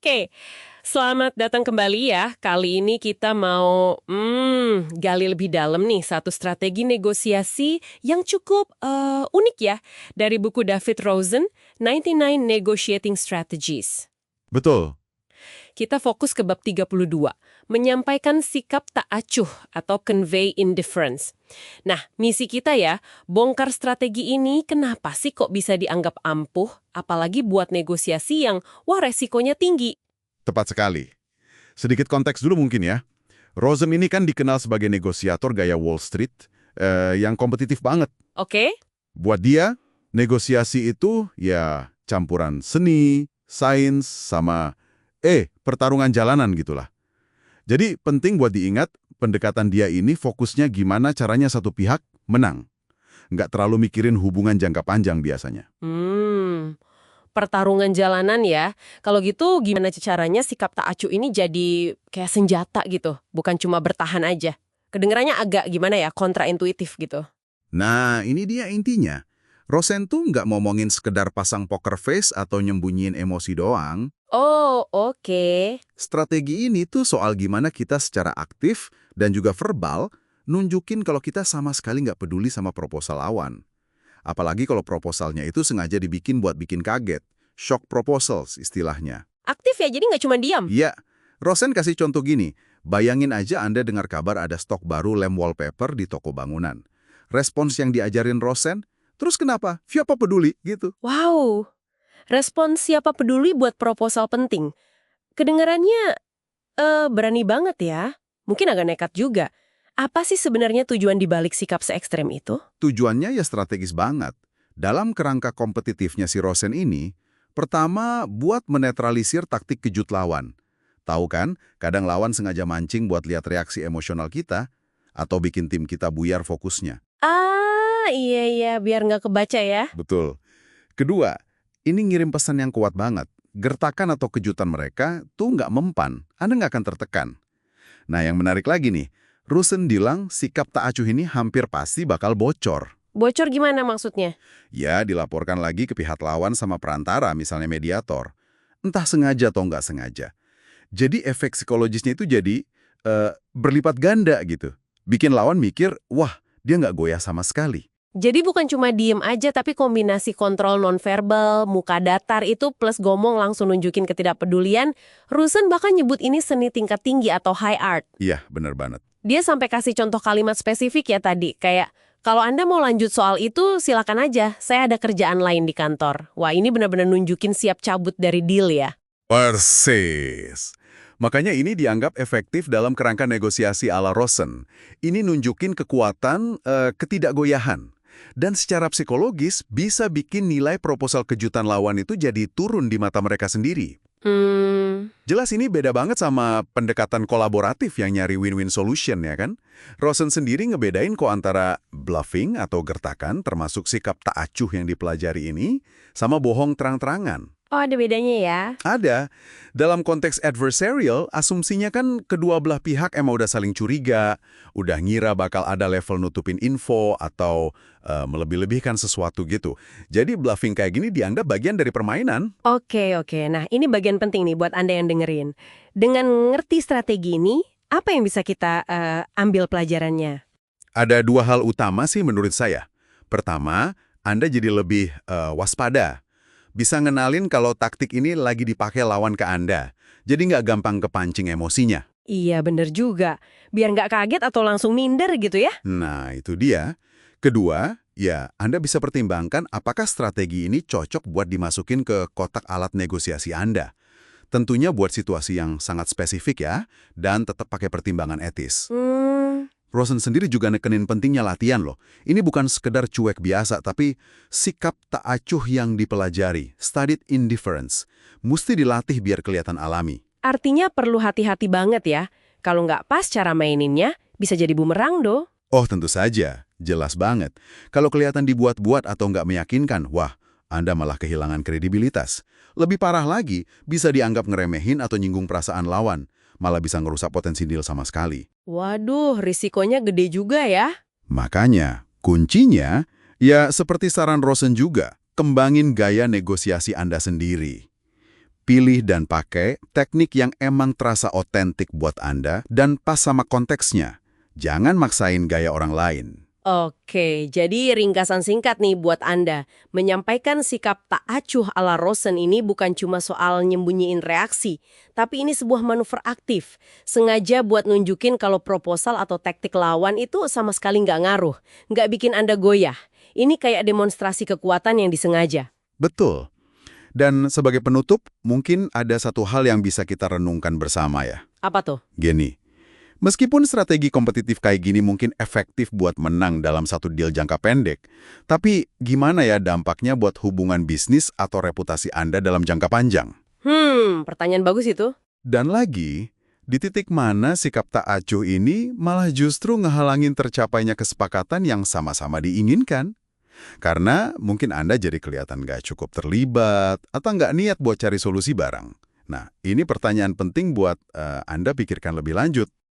Oke, selamat datang kembali ya. Kali ini kita mau gali lebih dalam nih satu strategi negosiasi yang cukup unik ya. Dari buku David Rosen, 99 Negotiating Strategies. Betul. Kita fokus ke bab 32, menyampaikan sikap tak acuh atau convey indifference. Nah, misi kita ya, bongkar strategi ini kenapa sih kok bisa dianggap ampuh, apalagi buat negosiasi yang, wah resikonya tinggi. Tepat sekali. Sedikit konteks dulu mungkin ya. Rosen ini kan dikenal sebagai negosiator gaya Wall Street yang kompetitif banget. Oke? Buat dia, negosiasi itu ya campuran seni, sains, sama pertarungan jalanan gitulah. Jadi penting buat diingat, pendekatan dia ini fokusnya gimana caranya satu pihak menang. Nggak terlalu mikirin hubungan jangka panjang biasanya. Pertarungan jalanan ya. Kalau gitu gimana caranya sikap tak acuh ini jadi kayak senjata gitu, bukan cuma bertahan aja. Kedengarannya agak gimana ya, kontraintuitif gitu. Nah, ini dia intinya. Rosen tuh nggak ngomongin sekedar pasang poker face atau nyembunyiin emosi doang. Oh, oke. Strategi ini tuh soal gimana kita secara aktif dan juga verbal nunjukin kalau kita sama sekali nggak peduli sama proposal lawan. Apalagi kalau proposalnya itu sengaja dibikin buat bikin kaget. Shock proposals istilahnya. Aktif ya, jadi nggak cuma diam. Iya, Rosen kasih contoh gini. Bayangin aja Anda dengar kabar ada stok baru lem wallpaper di toko bangunan. Respons yang diajarin Rosen, terus kenapa? Siapa peduli? Gitu. Wow, respon siapa peduli buat proposal penting. Kedengarannya berani banget ya. Mungkin agak nekat juga. Apa sih sebenarnya tujuan dibalik sikap se-ekstrem itu? Tujuannya ya strategis banget. Dalam kerangka kompetitifnya si Rosen ini, pertama buat menetralisir taktik kejut lawan. Tahu kan, kadang lawan sengaja mancing buat lihat reaksi emosional kita, atau bikin tim kita buyar fokusnya. Ah, iya, biar nggak kebaca ya. Betul. Kedua, ini ngirim pesan yang kuat banget. Gertakan atau kejutan mereka tuh nggak mempan, Anda nggak akan tertekan. Nah, yang menarik lagi nih, Rosen bilang sikap tak acuh ini hampir pasti bakal bocor. Bocor gimana maksudnya? Ya, dilaporkan lagi ke pihak lawan sama perantara, misalnya mediator. Entah sengaja atau nggak sengaja. Jadi efek psikologisnya itu jadi berlipat ganda gitu. Bikin lawan mikir, wah dia nggak goyah sama sekali. Jadi bukan cuma diem aja, tapi kombinasi kontrol nonverbal, muka datar itu plus gomong langsung nunjukin ketidakpedulian. Rosen bahkan nyebut ini seni tingkat tinggi atau high art. Iya, bener banget. Dia sampai kasih contoh kalimat spesifik ya tadi, kayak, kalau Anda mau lanjut soal itu, silakan aja, saya ada kerjaan lain di kantor. Wah, ini benar-benar nunjukin siap cabut dari deal ya. Persis. Makanya ini dianggap efektif dalam kerangka negosiasi ala Rosen. Ini nunjukin kekuatan ketidakgoyahan. Dan secara psikologis bisa bikin nilai proposal kejutan lawan itu jadi turun di mata mereka sendiri. Jelas ini beda banget sama pendekatan kolaboratif yang nyari win-win solution ya kan? Rosen sendiri ngebedain kok antara bluffing atau gertakan termasuk sikap tak acuh yang dipelajari ini sama bohong terang-terangan. Oh, ada bedanya ya? Ada. Dalam konteks adversarial, asumsinya kan kedua belah pihak emang udah saling curiga, udah ngira bakal ada level nutupin info atau melebih-lebihkan sesuatu gitu. Jadi bluffing kayak gini dianggap bagian dari permainan. Oke. Nah, ini bagian penting nih buat Anda yang dengerin. Dengan ngerti strategi ini, apa yang bisa kita ambil pelajarannya? Ada dua hal utama sih menurut saya. Pertama, Anda jadi lebih waspada. Bisa ngenalin kalau taktik ini lagi dipakai lawan ke Anda. Jadi nggak gampang kepancing emosinya. Iya, bener juga. Biar nggak kaget atau langsung minder gitu ya? Nah, itu dia. Kedua, ya Anda bisa pertimbangkan apakah strategi ini cocok buat dimasukin ke kotak alat negosiasi Anda. Tentunya buat situasi yang sangat spesifik ya, dan tetap pakai pertimbangan etis. Rosen sendiri juga nekenin pentingnya latihan loh. Ini bukan sekedar cuek biasa, tapi sikap tak acuh yang dipelajari, studied indifference, mesti dilatih biar kelihatan alami. Artinya perlu hati-hati banget ya. Kalau nggak pas cara maininnya, bisa jadi bumerang do. Oh tentu saja, jelas banget. Kalau kelihatan dibuat-buat atau nggak meyakinkan, wah, Anda malah kehilangan kredibilitas. Lebih parah lagi, bisa dianggap ngeremehin atau nyinggung perasaan lawan. Malah bisa ngerusak potensi deal sama sekali. Waduh, risikonya gede juga ya. Makanya, kuncinya, ya seperti saran Rosen juga, kembangin gaya negosiasi Anda sendiri. Pilih dan pakai teknik yang emang terasa otentik buat Anda dan pas sama konteksnya. Jangan maksain gaya orang lain. Oke, jadi ringkasan singkat nih buat Anda. Menyampaikan sikap tak acuh ala Rosen ini bukan cuma soal nyembunyiin reaksi, tapi ini sebuah manuver aktif. Sengaja buat nunjukin kalau proposal atau taktik lawan itu sama sekali nggak ngaruh, nggak bikin Anda goyah. Ini kayak demonstrasi kekuatan yang disengaja. Betul. Dan sebagai penutup, mungkin ada satu hal yang bisa kita renungkan bersama ya. Apa tuh? Gini, meskipun strategi kompetitif kayak gini mungkin efektif buat menang dalam satu deal jangka pendek, tapi gimana ya dampaknya buat hubungan bisnis atau reputasi Anda dalam jangka panjang? Pertanyaan bagus itu. Dan lagi, di titik mana sikap tak acuh ini malah justru ngehalangin tercapainya kesepakatan yang sama-sama diinginkan? Karena mungkin Anda jadi kelihatan nggak cukup terlibat atau nggak niat buat cari solusi bareng. Nah, ini pertanyaan penting buat Anda pikirkan lebih lanjut.